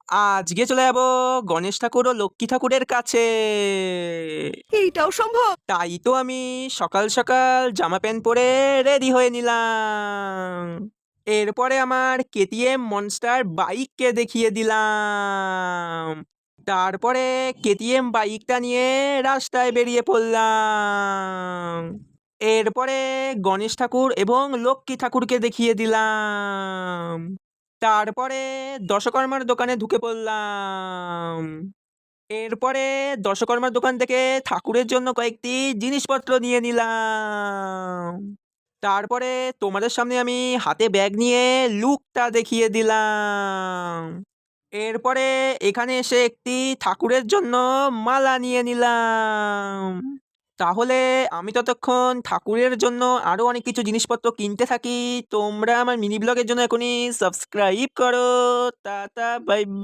আজকে চলে যাবো গণেশ ঠাকুর ও লক্ষ্মী ঠাকুরের কাছে। এইটাও সম্ভব? তাই তো আমি সকাল সকাল জামা প্যান্ট পরে রেডি হয়ে নিলাম। এরপরে আমার কেটিএম মনস্টার বাইককে দেখিয়ে দিলাম। তারপরে কেটিএম বাইকটা নিয়ে রাস্তায় বেরিয়ে পড়লাম। এরপরে গণেশ ঠাকুর এবং লক্ষ্মী ঠাকুরকে দেখিয়ে দিলাম। তারপরে দশকর্মার দোকানে ঢুকে পড়লাম। এরপরে দশকর্মার দোকান থেকে ঠাকুরের জন্য কয়েকটি জিনিসপত্র নিয়ে নিলাম। তারপরে তোমাদের সামনে আমি হাতে ব্যাগ নিয়ে লুকটা দেখিয়ে দিলাম। এরপরে এখানে এসে একটি ঠাকুরের জন্য মালা নিয়ে নিলাম। তাহলে আমি ততক্ষণ ঠাকুরের জন্য আরো অনেক কিছু জিনিসপত্র কিনতে থাকি। তোমরা আমার মিনি ব্লগের জন্য এখনই সাবস্ক্রাইব করো। Tata bye bye.